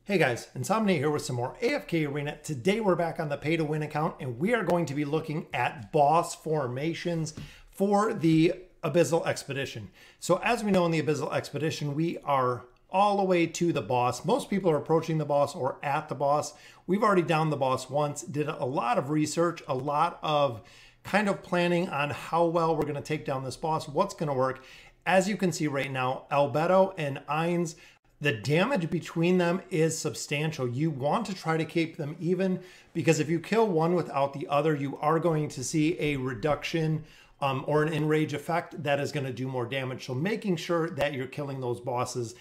Hey guys, Insomnia here with some more AFK Arena. Today we're back on the pay to win account and we are going to be looking at boss formations for the Abyssal Expedition. So as we know in the Abyssal Expedition, we are all the way to the boss. Most people are approaching the boss or at the boss. We've already downed the boss once, did a lot of research, a lot of kind of planning on how well we're going to take down this boss, what's going to work. As you can see right now, Albedo and Ainz, the damage between them is substantial. You want to try to keep them even because if you kill one without the other, you are going to see a reduction or an enrage effect that is going to do more damage. So making sure that you're killing those bosses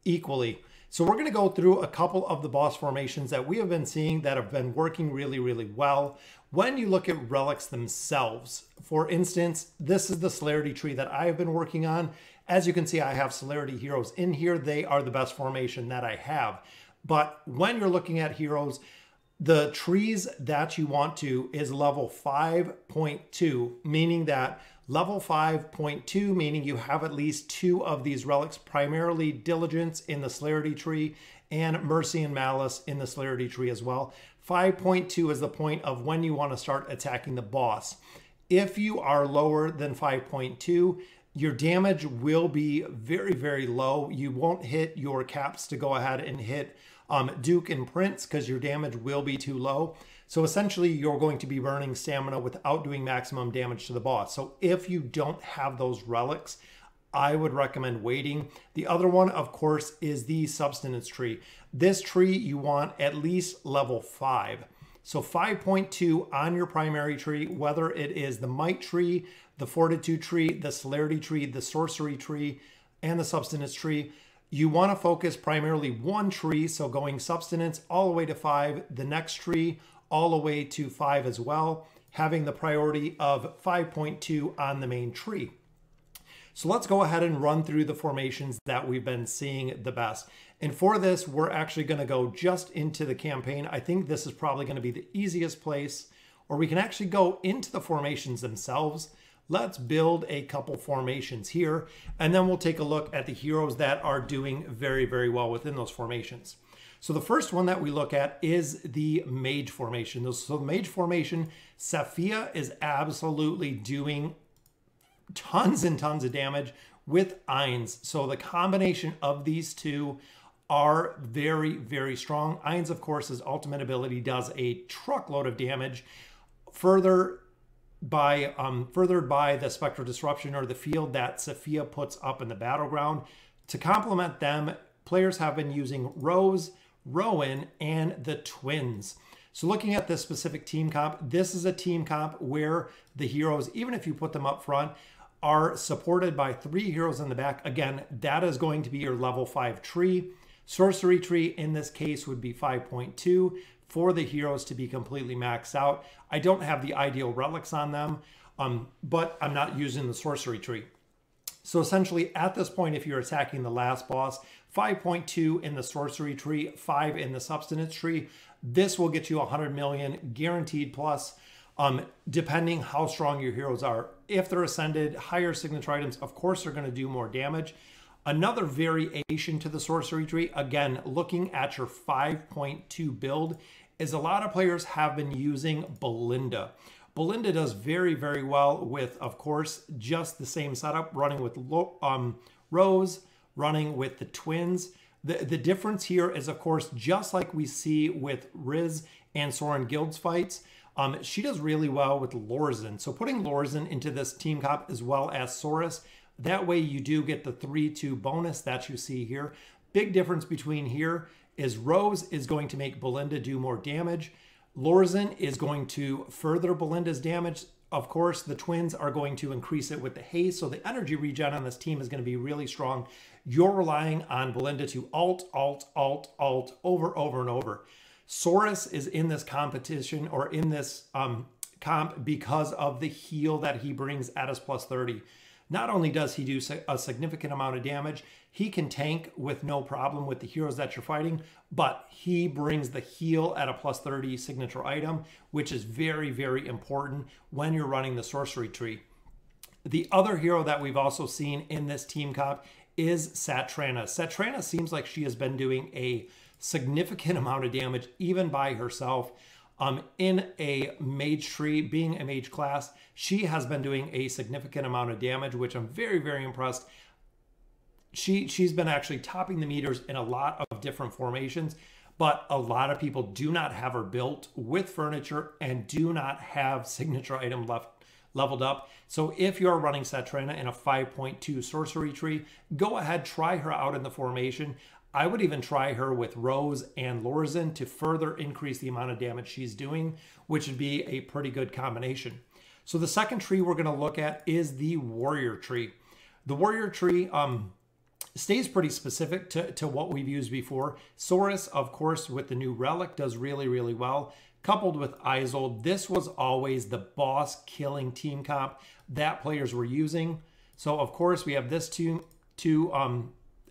equally. So we're going to go through a couple of the boss formations that we have been seeing that have been working really, really well. When you look at relics themselves, for instance, this is the celerity tree that I've been working on. As you can see, I have celerity heroes in here. They are the best formation that I have. But when you're looking at heroes, the trees that you want to is level 5.2, meaning that level 5.2, meaning you have at least 2 of these relics, primarily Diligence in the celerity tree and Mercy and Malice in the celerity tree as well. 5.2 is the point of when you want to start attacking the boss. If you are lower than 5.2, your damage will be very, very low. You won't hit your caps to go ahead and hit Duke and Prince because your damage will be too low. So essentially, you're going to be burning stamina without doing maximum damage to the boss. So if you don't have those relics, I would recommend waiting. The other one, of course, is the Substance Tree. This tree, you want at least level 5. So 5.2 on your primary tree, whether it is the Might Tree, the Fortitude Tree, the Celerity Tree, the Sorcery Tree, and the Substance Tree. You want to focus primarily one tree, so going Substance all the way to 5, the next tree all the way to 5 as well, having the priority of 5.2 on the main tree. So let's go ahead and run through the formations that we've been seeing the best. And for this, we're actually going to go just into the campaign. I think this is probably going to be the easiest place, or we can actually go into the formations themselves. Let's build a couple formations here, and then we'll take a look at the heroes that are doing very, very well within those formations. So the first one that we look at is the Mage Formation. So the Mage Formation, Saphia is absolutely doing tons and tons of damage with Ainz. So the combination of these two are very, very strong. Ainz, of course, his ultimate ability does a truckload of damage, furthered by the Spectral Disruption or the field that Saphia puts up in the battleground. To complement them, players have been using Rose, Rowan, and the Twins. So looking at this specific team comp, this is a team comp where the heroes, even if you put them up front, are supported by 3 heroes in the back. Again, that is going to be your level 5 tree. Sorcery tree in this case would be 5.2 for the heroes to be completely maxed out. I don't have the ideal relics on them, but I'm not using the sorcery tree. So essentially at this point, if you're attacking the last boss, 5.2 in the sorcery tree, 5 in the substance tree, this will get you 100 million guaranteed plus, depending how strong your heroes are. If they're ascended, higher signature items, of course, are going to do more damage. Another variation to the sorcery tree, again, looking at your 5.2 build, is a lot of players have been using Belinda. Belinda does very, very well with, of course, just the same setup, running with Rose, running with the Twins. The difference here is, of course, just like we see with Riz and Soren Guild's fights, she does really well with Lorzen. So putting Lorzen into this team comp as well as Saurus, that way you do get the 3-2 bonus that you see here. Big difference between here is Rose is going to make Belinda do more damage. Lorzen is going to further Belinda's damage. Of course, the Twins are going to increase it with the haste, so the energy regen on this team is going to be really strong. You're relying on Belinda to alt, over and over. Saurus is in this competition or in this comp because of the heal that he brings at his plus 30. Not only does he do a significant amount of damage, he can tank with no problem with the heroes that you're fighting, but he brings the heal at a plus 30 signature item, which is very, very important when you're running the sorcery tree. The other hero that we've also seen in this team comp is Satrana. Satrana seems like she has been doing a significant amount of damage even by herself. In a mage tree, being a mage class, she has been doing a significant amount of damage, which I'm very, very impressed. She's been actually topping the meters in a lot of different formations, but a lot of people do not have her built with furniture and do not have signature item leveled up. So if you're running Satrina in a 5.2 sorcery tree, go ahead, try her out in the formation. I would even try her with Rose and Lorzen to further increase the amount of damage she's doing, which would be a pretty good combination. So the second tree we're going to look at is the Warrior tree. The Warrior tree stays pretty specific to what we've used before. Saurus, of course, with the new relic, does really, really well. Coupled with Ainz, this was always the boss-killing team comp that players were using. So, of course, we have this two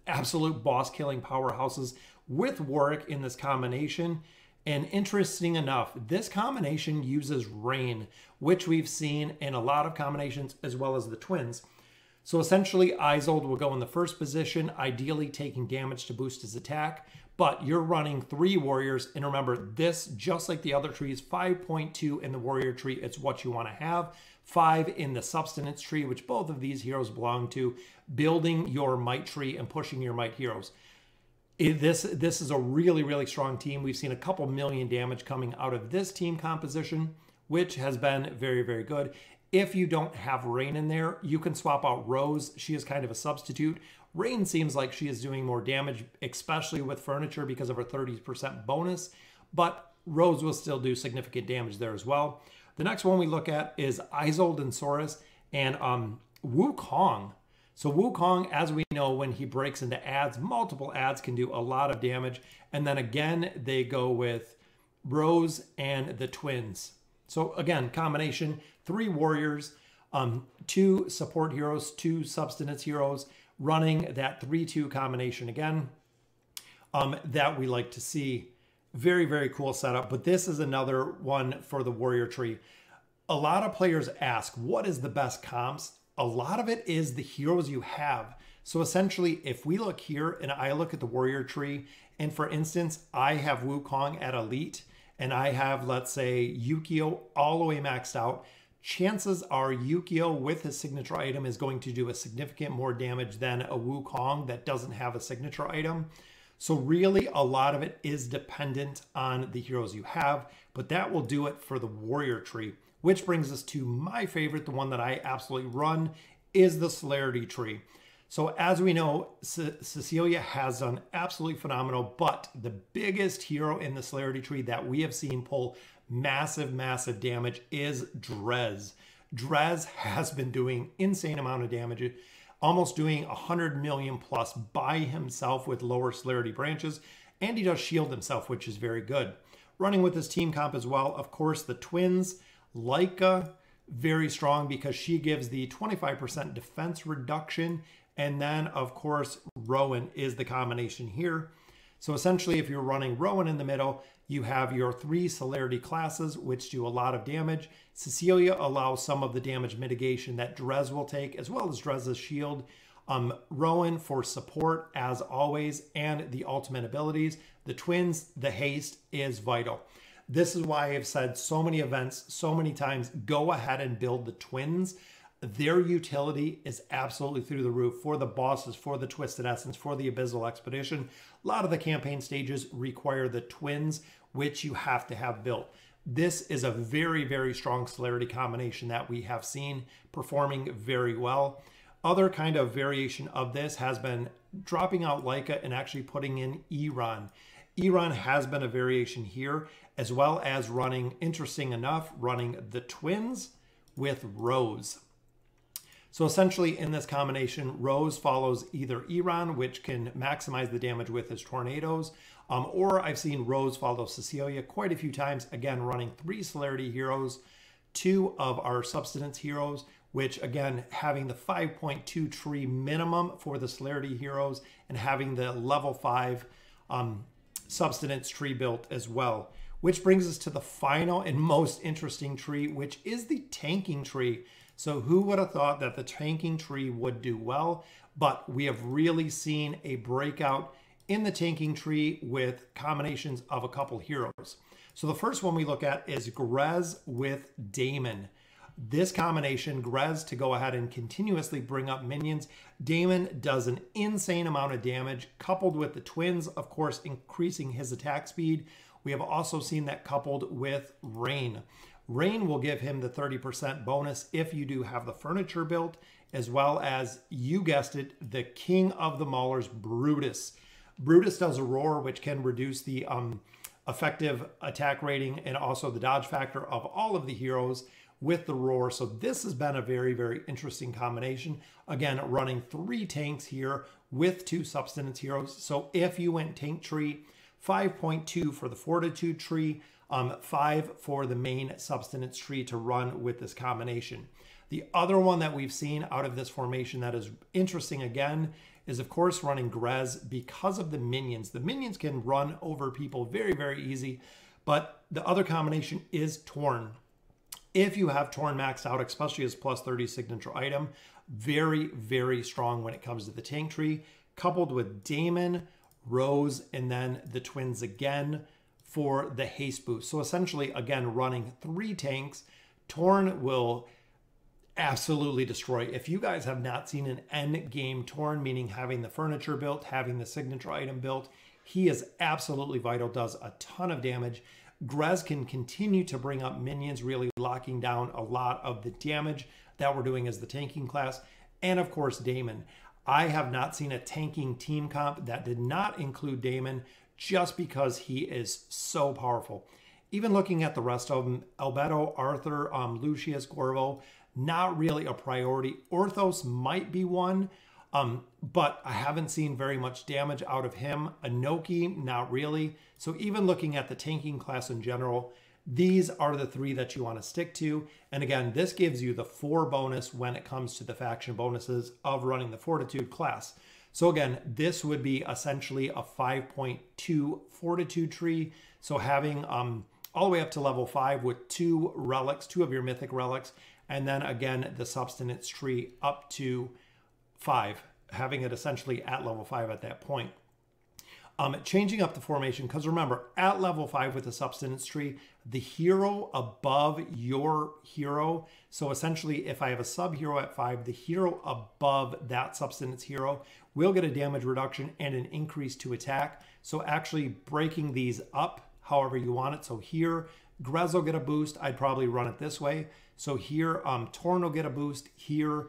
absolute boss-killing powerhouses with Warwick in this combination. And interesting enough, this combination uses Rain, which we've seen in a lot of combinations, as well as the twins. So essentially, Ainz will go in the first position, ideally taking damage to boost his attack. But you're running 3 warriors, and remember, this, just like the other trees, 5.2 in the warrior tree, it's what you want to have. 5 in the substance tree, which both of these heroes belong to, building your might tree and pushing your might heroes. This is a really, really strong team. We've seen a couple million damage coming out of this team composition, which has been very, very good. If you don't have Rain in there, you can swap out Rose. She is kind of a substitute. Rain seems like she is doing more damage, especially with furniture because of her 30% bonus, but Rose will still do significant damage there as well. The next one we look at is Ainz and Saurus and Wukong. So Wukong, as we know, when he breaks into adds, multiple adds can do a lot of damage. And then again, they go with Rose and the twins. So again, combination, 3 warriors, 2 support heroes, 2 substance heroes, running that 3-2 combination again that we like to see. Very, very cool setup. But this is another one for the warrior tree. A lot of players ask, what is the best comps? A lot of it is the heroes you have. So essentially, if we look here and I look at the warrior tree, and for instance, I have Wukong at elite, and I have, let's say, Yukio all the way maxed out, chances are Yukio with his signature item is going to do a significant more damage than a Wukong that doesn't have a signature item. So really, a lot of it is dependent on the heroes you have, but that will do it for the warrior tree, which brings us to my favorite, the one that I absolutely run, is the celerity tree. So as we know, Cecilia has done absolutely phenomenal, but the biggest hero in the celerity tree that we have seen pull massive, massive damage is Drez. Drez has been doing insane amount of damage, almost doing 100 million plus by himself with lower celerity branches, and he does shield himself, which is very good. Running with his team comp as well, of course, the twins, Leica, very strong because she gives the 25% defense reduction. And then, of course, Rowan is the combination here. So essentially, if you're running Rowan in the middle, you have your 3 celerity classes, which do a lot of damage. Cecilia allows some of the damage mitigation that Drez will take, as well as Drez's shield. Rowan for support, as always, and the ultimate abilities. The twins, the haste is vital. This is why I've said so many events, so many times, go ahead and build the twins. Their utility is absolutely through the roof for the bosses, for the Twisted Essence, for the Abyssal Expedition. A lot of the campaign stages require the twins, which you have to have built. This is a very, very strong celerity combination that we have seen performing very well. Other kind of variation of this has been dropping out Leica and actually putting in Iran. Iran has been a variation here, as well as running, interesting enough, running the twins with Rose. So essentially in this combination, Rose follows either Iran, which can maximize the damage with his tornadoes, or I've seen Rose follow Cecilia quite a few times, again, running 3 celerity heroes, 2 of our substance heroes, which again, having the 5.2 tree minimum for the celerity heroes and having the level 5 substance tree built as well. Which brings us to the final and most interesting tree, which is the tanking tree. So who would have thought that the tanking tree would do well? But we have really seen a breakout in the tanking tree with combinations of a couple heroes. So the first one we look at is Grez with Daemon. This combination, Grez to go ahead and continuously bring up minions. Daemon does an insane amount of damage, coupled with the twins, of course, increasing his attack speed. We have also seen that coupled with Rain. Rain will give him the 30% bonus if you do have the furniture built, as well as, you guessed it, the king of the maulers, Brutus. Brutus does a roar, which can reduce the effective attack rating and also the dodge factor of all of the heroes with the roar. So this has been a very, very interesting combination. Again, running 3 tanks here with 2 substance heroes. So if you went tank tree, 5.2 for the fortitude tree, 5 for the main substance tree to run with this combination. The other one that we've seen out of this formation that is interesting again is, of course, running Grez because of the minions. The minions can run over people very, very easy, but the other combination is Torn. If you have Torn maxed out, especially as plus 30 signature item, very, very strong when it comes to the tank tree, coupled with Daemon, Rose, and then the twins again for the haste boost. So essentially, again, running 3 tanks, Torn will absolutely destroy. If you guys have not seen an end game Torn, meaning having the furniture built, having the signature item built, he is absolutely vital, does a ton of damage. Grez can continue to bring up minions, really locking down a lot of the damage that we're doing as the tanking class. And of course, Daemon. I have not seen a tanking team comp that did not include Daemon, just because he is so powerful. Even looking at the rest of them, Albedo, Arthur, Lucius, Gorvo, not really a priority. Orthos might be one, but I haven't seen very much damage out of him. Inoki, not really. So even looking at the tanking class in general, these are the 3 that you want to stick to. And again, this gives you the 4 bonus when it comes to the faction bonuses of running the Fortitude class. So again, this would be essentially a 5.2 Fortitude tree. So having all the way up to level 5 with 2 relics, 2 of your mythic relics, and then again, the substance tree up to 5, having it essentially at level 5 at that point. Changing up the formation, because remember, at level 5 with the substance tree, the hero above your hero, so essentially if I have a sub-hero at 5, the hero above that substance hero will get a damage reduction and an increase to attack. So actually breaking these up however you want it. So here, Grez will get a boost. I'd probably run it this way. So here, Torn will get a boost. Here,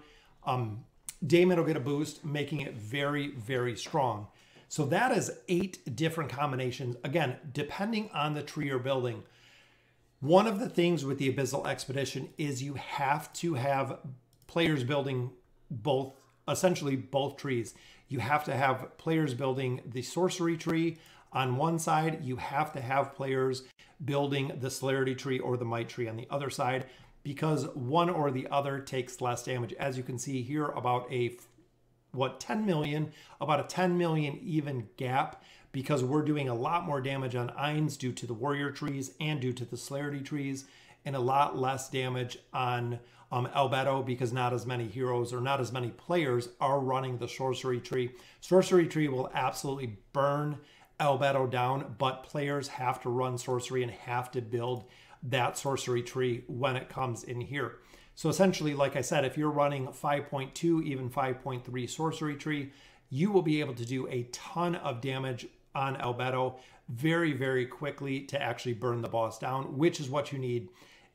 Daemon will get a boost, making it very, very strong. So that is 8 different combinations. Again, depending on the tree you're building. One of the things with the Abyssal Expedition is you have to have players building both, essentially both trees. You have to have players building the sorcery tree on one side. You have to have players building the celerity tree or the might tree on the other side, because one or the other takes less damage. As you can see here, about a 10 million, about a 10 million even gap, because we're doing a lot more damage on Ainz due to the warrior trees and due to the celerity trees, and a lot less damage on Albedo, because not as many heroes or not as many players are running the sorcery tree. Sorcery tree will absolutely burn Albedo down, but players have to run sorcery and have to build that sorcery tree when it comes in here. So essentially, like I said, if you're running 5.2, even 5.3 sorcery tree, you will be able to do a ton of damage on Albedo very, very quickly to actually burn the boss down, which is what you need.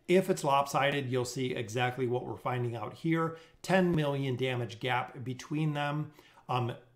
If it's lopsided, you'll see exactly what we're finding out here. 10 million damage gap between them,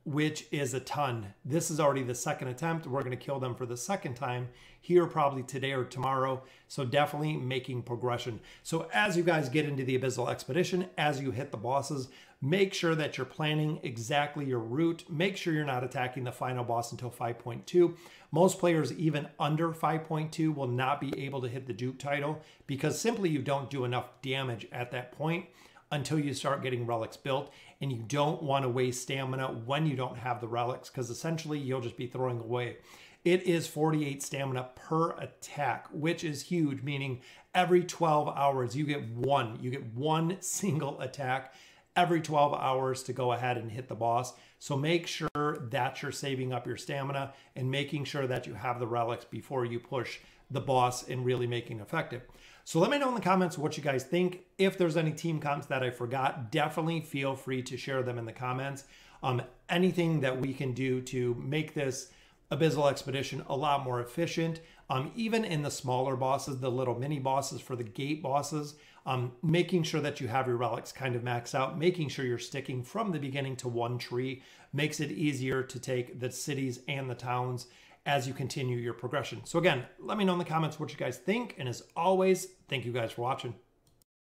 which is a ton. This is already the second attempt. We're going to kill them for the second time here probably today or tomorrow. So definitely making progression. So as you guys get into the Abyssal Expedition, as you hit the bosses, make sure that you're planning exactly your route. Make sure you're not attacking the final boss until 5.2. Most players, even under 5.2, will not be able to hit the Duke title because simply you don't do enough damage at that point until you start getting relics built. And you don't want to waste stamina when you don't have the relics, because essentially you'll just be throwing away. It is 48 stamina per attack, which is huge, meaning every 12 hours you get one single attack. every 12 hours to go ahead and hit the boss. So make sure that you're saving up your stamina and making sure that you have the relics before you push the boss and really making it effective. So let me know in the comments what you guys think. If there's any team comps that I forgot, definitely feel free to share them in the comments. Anything that we can do to make this Abyssal Expedition a lot more efficient, even in the smaller bosses, the little mini bosses for the gate bosses, making sure that you have your relics kind of maxed out, making sure you're sticking from the beginning to one tree makes it easier to take the cities and the towns as you continue your progression. So again, let me know in the comments what you guys think. And as always, thank you guys for watching.